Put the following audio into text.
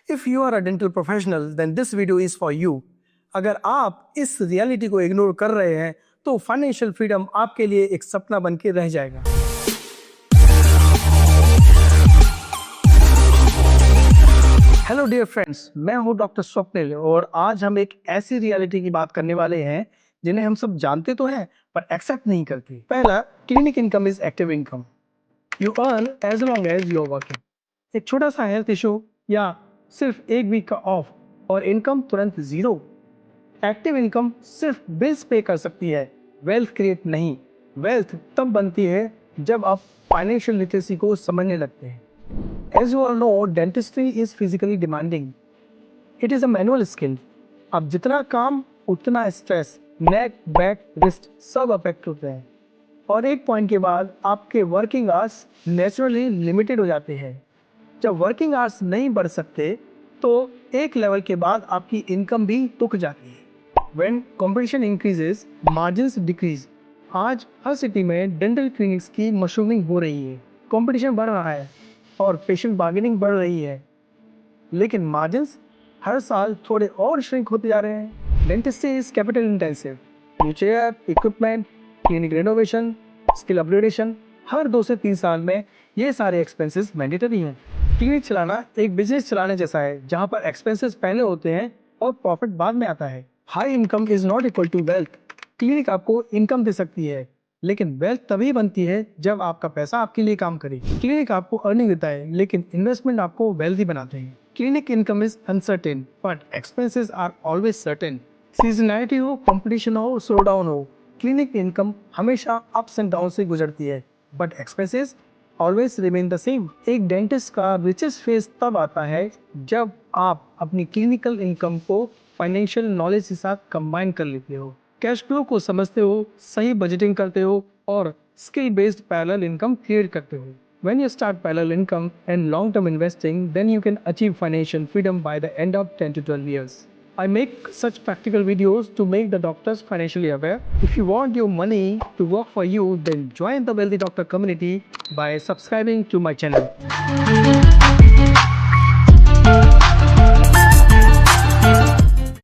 If you are a dental professional, then this video is for you. अगर आप इस reality को ignore कर रहे हैं तो फाइनेंशियल फ्रीडम आपके लिए एक सपना बन के रह जाएगा। हेलो डियर फ्रेंड्स, मैं हूं डॉक्टर स्वप्निल और आज हम एक ऐसी रियलिटी की बात करने वाले हैं जिन्हें हम सब जानते तो हैं पर एक्सेप्ट नहीं करते। पहला, clinic income is active income. You earn as long as you are working. एक छोटा सा हेल्थ इशू या सिर्फ एक वीक का ऑफ और इनकम तुरंत जीरो। एक्टिव इनकम सिर्फ बिल्स पे कर सकती है, वेल्थ क्रिएट नहीं। वेल्थ तब बनती है जब आप फाइनेंशियल लिटरेसी को समझने लगते हैं। As you all know, dentistry is physically demanding. It is a manual skill. अब जितना काम उतना स्ट्रेस, नेक, बैक, रिस्ट सब अफेक्ट होते हैं और एक पॉइंट के बाद आपके वर्किंग आवर्स नेचुरली लिमिटेड हो जाते हैं। जब वर्किंग आवर्स नहीं बढ़ सकते तो एक लेवल के बाद आपकी इनकम भी रुक जाती है। When competition increases, margins decrease. आज हर सिटी में डेंटल क्लिनिक्स की मशरूमिंग हो रही है, कंपटीशन बढ़ रहा है और पेशेंट बार्गेनिंग बढ़ रही है, लेकिन मार्जिन्स हर साल थोड़े और श्रिंक होते जा रहे हैं। Dentistry is capital intensive. New chair, equipment, clinic renovation, skill upgradation, हर 2 से 3 साल में ये सारे एक्सपेंसेस मैंडेटरी हैं। क्लिनिक चलाना एक बिजनेस चलाने जैसा है जहाँ पर एक्सपेंसेस पहले होते हैं और प्रॉफिट बाद में आता है। High income is not equal to wealth. Clinic आपको इनकम दे सकती है लेकिन वेल्थ तभी बनती है जब आपका पैसा आपके लिए काम करे। क्लिनिक आपको अर्निंग देता है लेकिन इन्वेस्टमेंट आपको वेल्थी बनाते हैं। Clinic income is uncertain but expenses are always certain. Seasonality हो, कंपटीशन हो, स्लो डाउन हो, क्लिनिक इनकम हमेशा अप्स एंड डाउन से गुजरती है but expenses always remain the same. एक डेंटिस्ट का रिचेस्ट फेज तब आता है जब आप अपनी क्लिनिकल इनकम को फाइनेंशियल नॉलेज के साथ कंबाइन कर लेते हो, कैश फ्लो को समझते हो, सही बजटिंग करते हो और skill based parallel income create करते हो। When you start parallel income and long-term investing, then you can achieve financial freedom by the end of 10 to 12 years. I make such practical videos to make the doctors financially aware. If you want your money to work for you, then join the Wealthy Doctor community by subscribing to my channel.